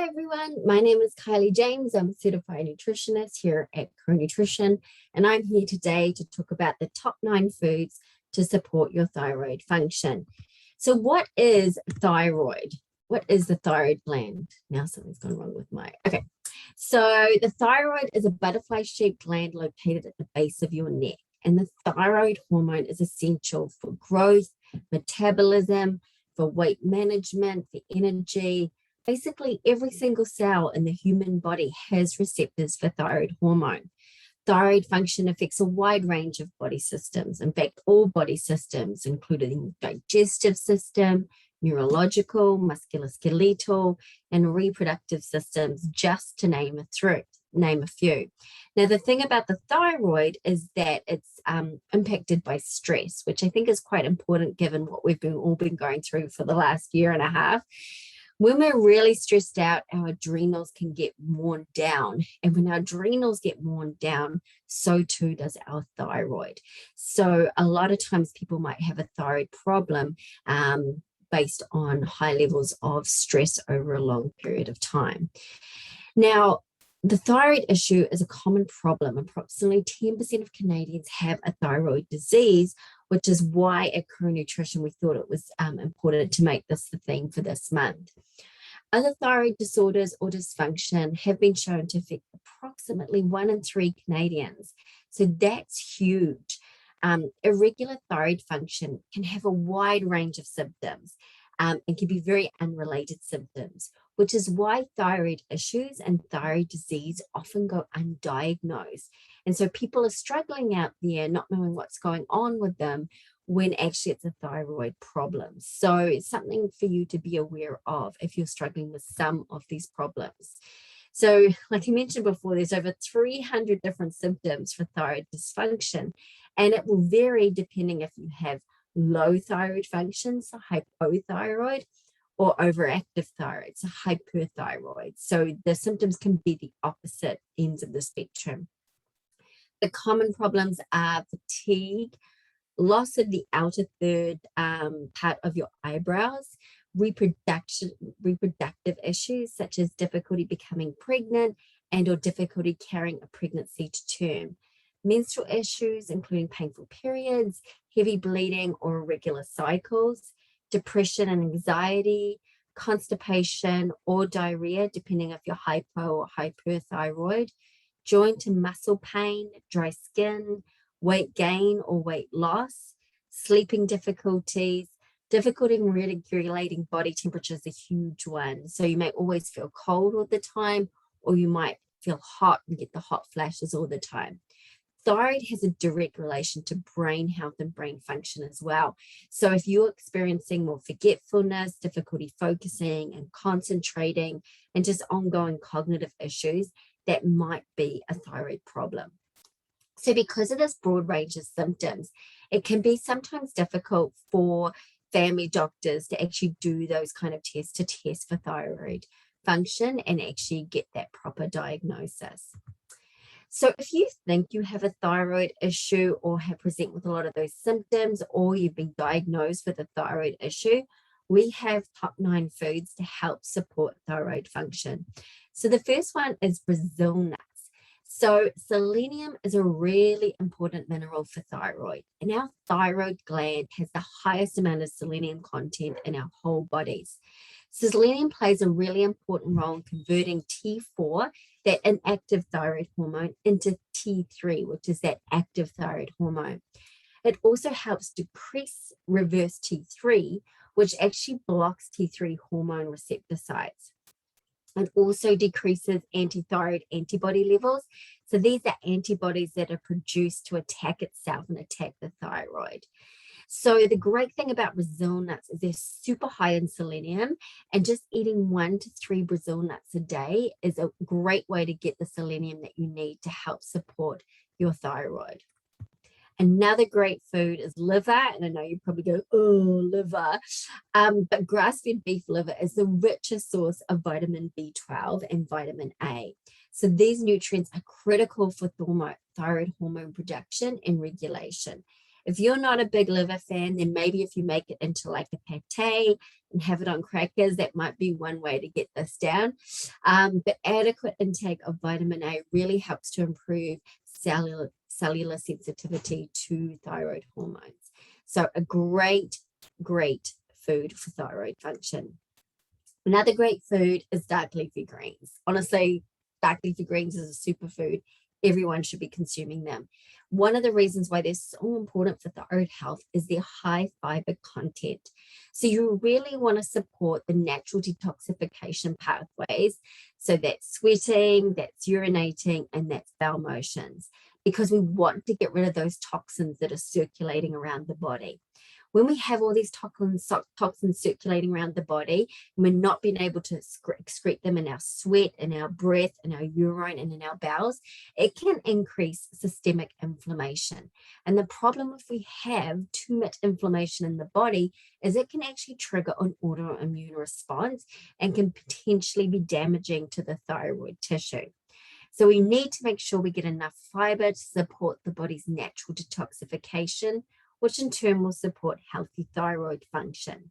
Hi everyone, my name is Kylie James. I'm a certified nutritionist here at Nutrition, and I'm here today to talk about the top 9 foods to support your thyroid function. So what is thyroid? What is the thyroid gland? Now something's gone wrong with my, okay. So the thyroid is a butterfly-shaped gland located at the base of your neck, and the thyroid hormone is essential for growth, metabolism, for weight management, for energy. Basically, every single cell in the human body has receptors for thyroid hormone. Thyroid function affects a wide range of body systems. In fact, all body systems, including digestive system, neurological, musculoskeletal, and reproductive systems, just to name a few. Now, the thing about the thyroid is that it's impacted by stress, which I think is quite important given what we've all been going through for the last year and a half. When we're really stressed out, our adrenals can get worn down. And when our adrenals get worn down, so too does our thyroid. So a lot of times people might have a thyroid problem based on high levels of stress over a long period of time. Now, the thyroid issue is a common problem. Approximately 10% of Canadians have a thyroid disease, which is why at Nutrition we thought it was important to make this the theme for this month. Other thyroid disorders or dysfunction have been shown to affect approximately 1 in 3 Canadians. So that's huge. Irregular thyroid function can have a wide range of symptoms and can be very unrelated symptoms, which is why thyroid issues and thyroid disease often go undiagnosed. And so people are struggling out there, not knowing what's going on with them, when actually it's a thyroid problem. So it's something for you to be aware of if you're struggling with some of these problems. So like I mentioned before, there's over 300 different symptoms for thyroid dysfunction, and it will vary depending if you have low thyroid function, so hypothyroid, or overactive thyroid, so hyperthyroid. So the symptoms can be the opposite ends of the spectrum. The common problems are fatigue, loss of the outer third part of your eyebrows, reproductive issues such as difficulty becoming pregnant and or difficulty carrying a pregnancy to term, menstrual issues including painful periods, heavy bleeding or irregular cycles, depression and anxiety, constipation or diarrhea depending if you're hypo or hyperthyroid, joint and muscle pain, dry skin, weight gain or weight loss, sleeping difficulties, difficulty in regulating body temperature is a huge one. So you may always feel cold all the time, or you might feel hot and get the hot flashes all the time. Thyroid has a direct relation to brain health and brain function as well. So if you're experiencing more forgetfulness, difficulty focusing and concentrating, and just ongoing cognitive issues, that might be a thyroid problem. So because of this broad range of symptoms, it can be sometimes difficult for family doctors to actually do those kind of tests to test for thyroid function and actually get that proper diagnosis. So if you think you have a thyroid issue or have present with a lot of those symptoms, or you've been diagnosed with a thyroid issue, we have top 9 foods to help support thyroid function. So the first one is Brazil nuts. So selenium is a really important mineral for thyroid, and our thyroid gland has the highest amount of selenium content in our whole bodies. Selenium plays a really important role in converting T4, that inactive thyroid hormone, into T3, which is that active thyroid hormone. It also helps reverse T3, which actually blocks T3 hormone receptor sites. It also decreases anti-thyroid antibody levels. So these are antibodies that are produced to attack itself and attack the thyroid. So the great thing about Brazil nuts is they're super high in selenium, and just eating 1 to 3 Brazil nuts a day is a great way to get the selenium that you need to help support your thyroid. Another great food is liver, and I know you probably go, oh, liver, but grass-fed beef liver is the richest source of vitamin B12 and vitamin A. So these nutrients are critical for thyroid hormone production and regulation. If you're not a big liver fan, then maybe if you make it into like a pate and have it on crackers, that might be one way to get this down. But adequate intake of vitamin A really helps to improve cellular sensitivity to thyroid hormones. So a great food for thyroid function. Another great food is dark leafy greens. Honestly, dark leafy greens is a superfood. Everyone should be consuming them. One of the reasons why they're so important for thyroid health is their high fiber content. So you really want to support the natural detoxification pathways. So that's sweating, that's urinating, and that's bowel motions, because we want to get rid of those toxins that are circulating around the body. When we have all these toxins circulating around the body, and we're not being able to excrete them in our sweat, in our breath, in our urine, and in our bowels, it can increase systemic inflammation. And the problem if we have too much inflammation in the body is it can actually trigger an autoimmune response and can potentially be damaging to the thyroid tissue. So we need to make sure we get enough fiber to support the body's natural detoxification, which in turn will support healthy thyroid function.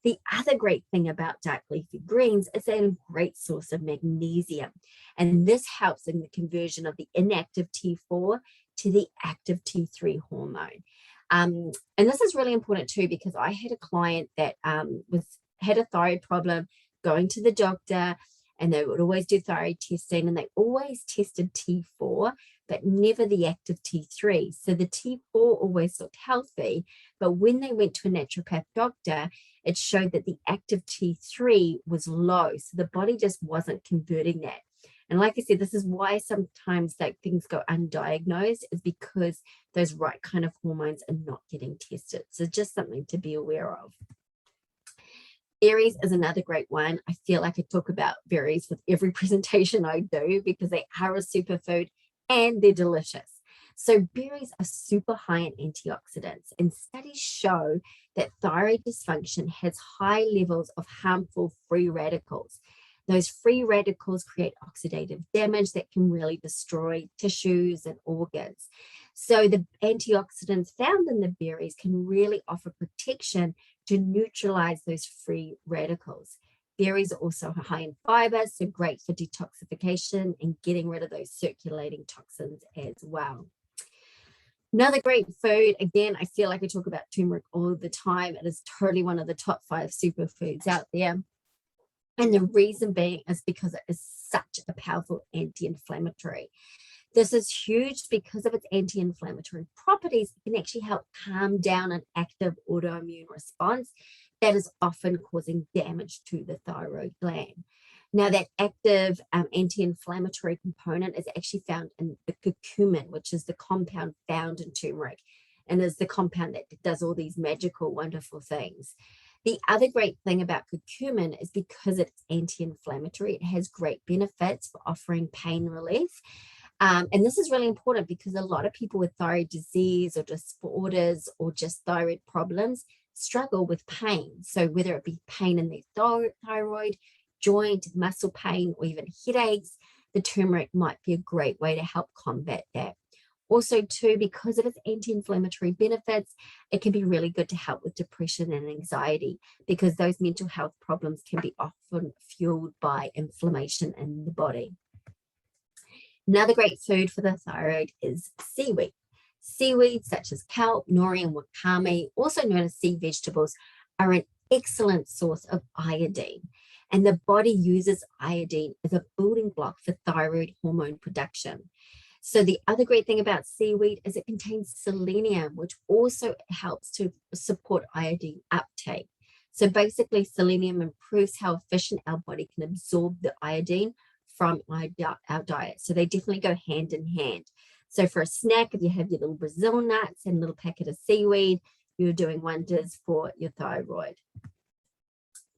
The other great thing about dark leafy greens is they're a great source of magnesium, and this helps in the conversion of the inactive T4 to the active T3 hormone. And this is really important too, because I had a client that had a thyroid problem, going to the doctor, and they would always do thyroid testing, and they always tested T4, but never the active T3. So the T4 always looked healthy, but when they went to a naturopath doctor, it showed that the active T3 was low. So the body just wasn't converting that. And like I said, this is why sometimes like things go undiagnosed, is because those right kind of hormones are not getting tested. So just something to be aware of. Berries is another great one. I feel like I talk about berries with every presentation I do because they are a superfood and they're delicious. So berries are super high in antioxidants, and studies show that thyroid dysfunction has high levels of harmful free radicals. Those free radicals create oxidative damage that can really destroy tissues and organs. So the antioxidants found in the berries can really offer protection to neutralize those free radicals. Berries are also high in fiber, so great for detoxification and getting rid of those circulating toxins as well. Another great food, again, I feel like I talk about turmeric all the time. It is totally one of the top 5 superfoods out there. And the reason being is because it is such a powerful anti-inflammatory. This is huge because of its anti-inflammatory properties. It can actually help calm down an active autoimmune response that is often causing damage to the thyroid gland. Now, that active anti-inflammatory component is actually found in the curcumin, which is the compound found in turmeric, and is the compound that does all these magical, wonderful things. The other great thing about curcumin is because it's anti-inflammatory, it has great benefits for offering pain relief. And this is really important because a lot of people with thyroid disease or disorders or just thyroid problems struggle with pain. So whether it be pain in their thyroid, joint, muscle pain, or even headaches, the turmeric might be a great way to help combat that. Also, too, because of its anti-inflammatory benefits, it can be really good to help with depression and anxiety, because those mental health problems can be often fueled by inflammation in the body. Another great food for the thyroid is seaweed. Seaweeds such as kelp, nori, and wakame, also known as sea vegetables, are an excellent source of iodine. And the body uses iodine as a building block for thyroid hormone production. So the other great thing about seaweed is it contains selenium, which also helps to support iodine uptake. So basically, selenium improves how efficient our body can absorb the iodine from our diet. So they definitely go hand in hand. So for a snack, if you have your little Brazil nuts and a little packet of seaweed, you're doing wonders for your thyroid.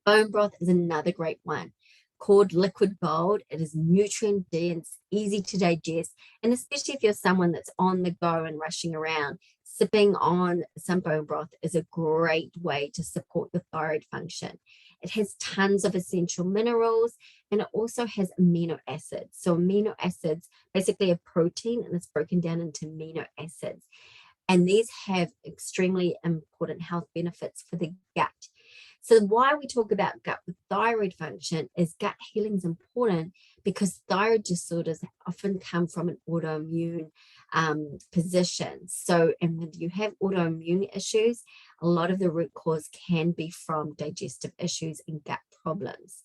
Bone broth is another great one. Called liquid gold. It is nutrient dense, easy to digest, and especially if you're someone that's on the go and rushing around, sipping on some bone broth is a great way to support the thyroid function. It has tons of essential minerals, and it also has amino acids. So amino acids basically a protein, and it's broken down into amino acids. And these have extremely important health benefits for the gut. So why we talk about gut with thyroid function is gut healing is important because thyroid disorders often come from an autoimmune position. So, and when you have autoimmune issues, a lot of the root cause can be from digestive issues and gut problems.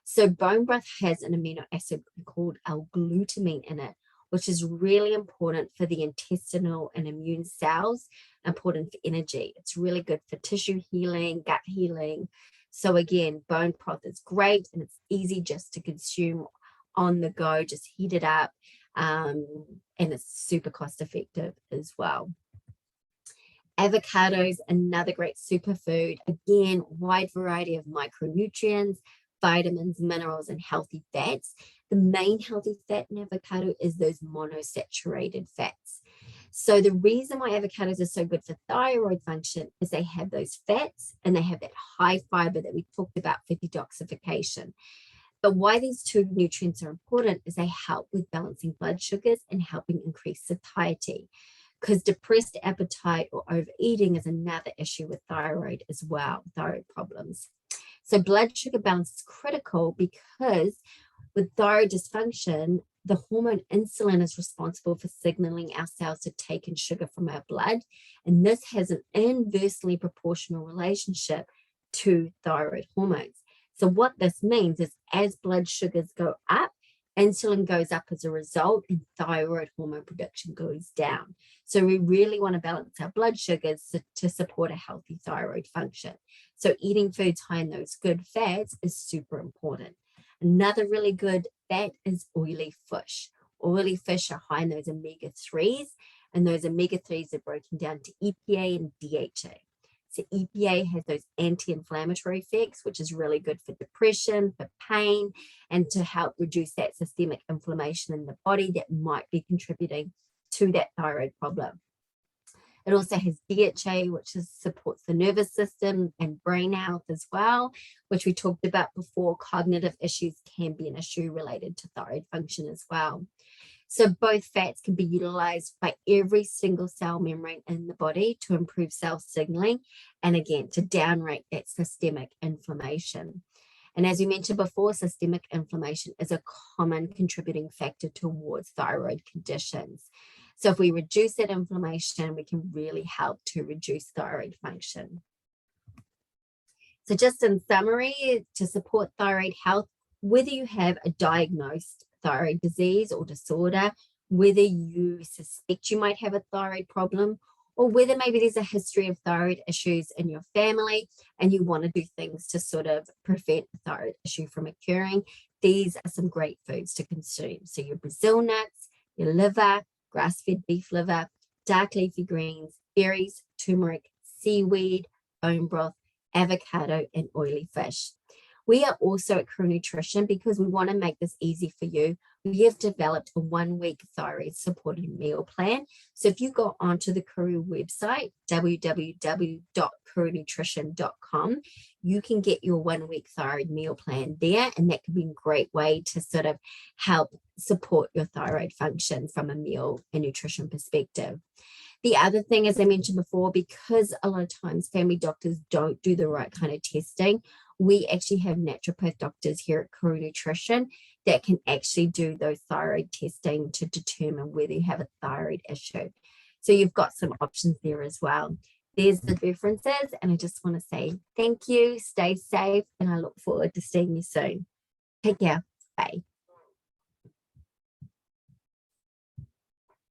So bone broth has an amino acid called L-glutamine in it, which is really important for the intestinal and immune cells, important for energy. It's really good for tissue healing, gut healing. So again, bone broth is great and it's easy just to consume on the go, just heat it up, and it's super cost effective as well. Avocados, another great superfood. Again, wide variety of micronutrients, vitamins, minerals, and healthy fats. The main healthy fat in avocado is those monosaturated fats. So the reason why avocados are so good for thyroid function is they have those fats and they have that high fiber that we talked about for detoxification. But why these two nutrients are important is they help with balancing blood sugars and helping increase satiety, because depressed appetite or overeating is another issue with thyroid as well, thyroid problems. So blood sugar balance is critical because with thyroid dysfunction, the hormone insulin is responsible for signaling our cells to take in sugar from our blood. And this has an inversely proportional relationship to thyroid hormones. So what this means is as blood sugars go up, insulin goes up as a result and thyroid hormone production goes down. So we really want to balance our blood sugars to support a healthy thyroid function. So eating foods high in those good fats is super important. Another really good fat is oily fish. Oily fish are high in those omega-3s, and those omega-3s are broken down to EPA and DHA. So EPA has those anti-inflammatory effects, which is really good for depression, for pain, and to help reduce that systemic inflammation in the body that might be contributing to that thyroid problem. It also has DHA, which supports the nervous system and brain health as well, which we talked about before. Cognitive issues can be an issue related to thyroid function as well. So both fats can be utilized by every single cell membrane in the body to improve cell signaling and again, to downrate that systemic inflammation. And as we mentioned before, systemic inflammation is a common contributing factor towards thyroid conditions. So if we reduce that inflammation, we can really help to reduce thyroid function. So just in summary, to support thyroid health, whether you have a diagnosed thyroid disease or disorder, whether you suspect you might have a thyroid problem, or whether maybe there's a history of thyroid issues in your family and you want to do things to sort of prevent the thyroid issue from occurring, these are some great foods to consume. So your Brazil nuts, your liver, grass-fed beef liver, dark leafy greens, berries, turmeric, seaweed, bone broth, avocado, and oily fish. We are also at Crew Nutrition, because we want to make this easy for you, we have developed a 1-week thyroid supported meal plan. So if you go onto the Crew website, www.crewnutrition.com, you can get your 1-week thyroid meal plan there. And that could be a great way to sort of help support your thyroid function from a meal and nutrition perspective. The other thing, as I mentioned before, because a lot of times family doctors don't do the right kind of testing, we actually have naturopath doctors here at Crew Nutrition that can actually do those thyroid testing to determine whether you have a thyroid issue. So you've got some options there as well. There's the differences, and I just want to say thank you, stay safe, and I look forward to seeing you soon. Take care. Bye.